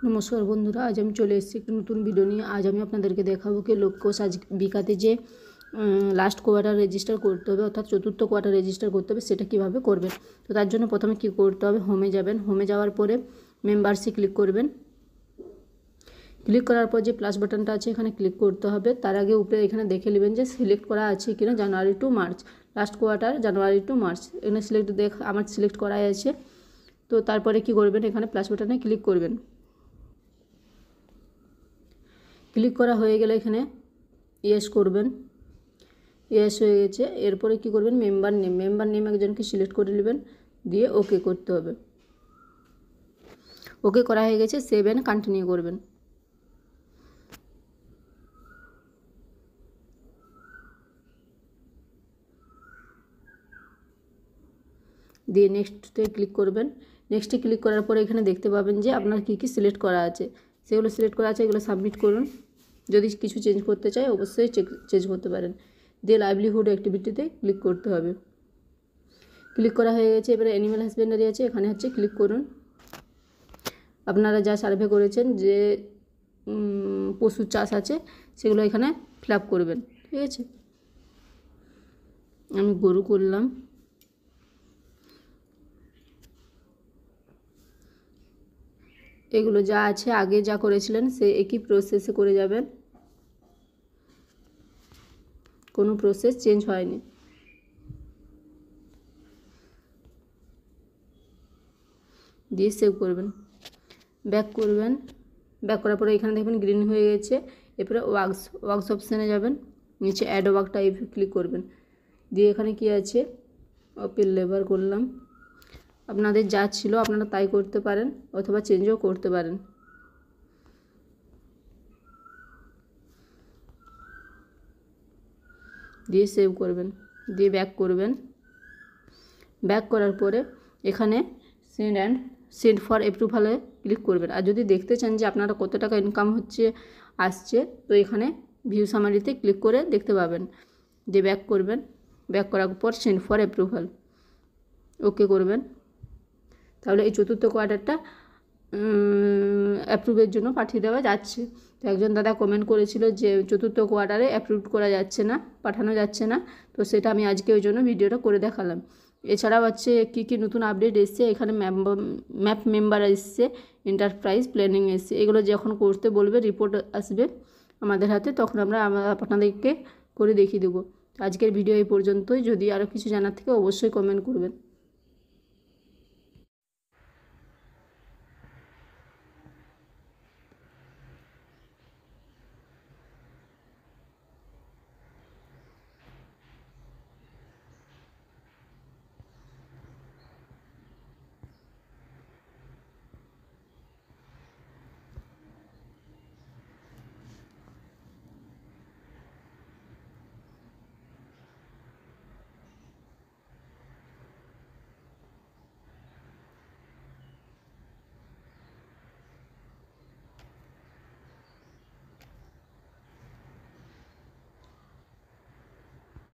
নমস্কার বন্ধুরা, আজ আমি চলে এসেছি একটি নতুন ভিডিও নিয়ে। আজ আমি আপনাদেরকে দেখাবো কি লক্ষ্য সাজিকাতে যে লাস্ট কোয়ার্টার রেজিস্টার করতে হবে, অর্থাৎ চতুর্থ কোয়ার্টার রেজিস্টার করতে হবে, সেটা কিভাবে করবেন। তো তার জন্য প্রথমে কি করতে হবে, হোমে যাবেন। হোমে যাওয়ার পরে মেম্বারসে ক্লিক করবেন। ক্লিক করার পর যে প্লাস বাটনটা আছে এখানে ক্লিক করতে হবে। তার আগে উপরে এখানে দেখে নেবেন যে সিলেক্ট করা আছে কিনা জানুয়ারি টু মার্চ, লাস্ট কোয়ার্টার জানুয়ারি টু মার্চ। এখানে আমার সিলেক্ট করাই আছে। তো তারপরে কি করবেন, এখানে প্লাস বাটনে ক্লিক করবেন। ক্লিক করা হয়ে গেলে এখানে ইয়েস করবেন। ইয়েস হয়ে গেছে। এরপরে কি করবেন, মেম্বার নেম একজনকে সিলেক্ট করে নেবেন, দিয়ে ওকে করতে হবে। ওকে করা হয়ে গেছে, সেভ অ্যান্ড কন্টিনিউ করবেন। দিয়ে নেক্সটে ক্লিক করবেন। নেক্সটে ক্লিক করার পরে এখানে দেখতে পাবেন যে আপনার কী কী সিলেক্ট করা আছে, সেগুলো সিলেক্ট করা আছে, এগুলো সাবমিট করুন। যদি কিছু চেঞ্জ করতে চাই অবশ্যই চেঞ্জ করতে পারেন। দিয়ে লাইভলিহুড অ্যাক্টিভিটিতে ক্লিক করতে হবে। ক্লিক করা হয়ে গেছে। এবারে অ্যানিম্যাল হাজবেন্ডারি আছে, এখানে হচ্ছে ক্লিক করুন। আপনারা যা সার্ভে করেছেন, যে পশুর চাষ আছে সেগুলো এখানে ফিল আপ করবেন। ঠিক আছে, আমি গরু করলাম। এগুলো যা আছে আগে যা করেছিলেন সে একই প্রসেসে করে যাবেন, কোনো প্রসেস চেঞ্জ হয়নি। দিয়ে সেভ করবেন, ব্যাক করবেন। ব্যাক করার পরে এখানে দেখবেন গ্রিন হয়ে গেছে। এরপরে ওয়ার্কস অপশানে যাবেন, নিচে অ্যাড ওয়ার্ক টাইপ ক্লিক করবেন। দিয়ে এখানে কি আছে, অপিল লেবার করলাম। আপনাদের যা ছিল আপনারা তাই করতে পারেন, অথবা চেঞ্জও করতে পারেন। দিয়ে সেভ করবেন, দিয়ে ব্যাক করবেন। ব্যাক করার পরে এখানে সেন্ড ফর অ্যাপ্রুভালে ক্লিক করবেন। আর যদি দেখতে চান যে আপনারা কত টাকা ইনকাম আসছে, তো এখানে ভিউ সামারিতে ক্লিক করে দেখতে পাবেন। দিয়ে ব্যাক করবেন। ব্যাক করার পর সেন্ড ফর অ্যাপ্রুভাল ওকে করবেন। তাহলে এই চতুর্থ কোয়ার্টারটা অ্যাপ্রুভের জন্য পাঠিয়ে দেওয়া যাচ্ছে। তো একজন দাদা কমেন্ট করেছিল যে চতুর্থ কোয়ার্টারে অ্যাপ্রুভ করা যাচ্ছে না, পাঠানো যাচ্ছে না। তো সেটা আমি আজকে ওই জন্য ভিডিওটা করে দেখালাম। এছাড়াও হচ্ছে কী কী নতুন আপডেট এসছে, এখানে ম্যাপ মেম্বার এসছে, এন্টারপ্রাইজ প্ল্যানিং এসছে। এগুলো যখন করতে বলবে, রিপোর্ট আসবে আমাদের হাতে, তখন আমরা আপনাদেরকে করে দেখিয়ে দেবো। আজকের ভিডিও এই পর্যন্তই। যদি আরও কিছু জানার থেকে অবশ্যই কমেন্ট করবেন।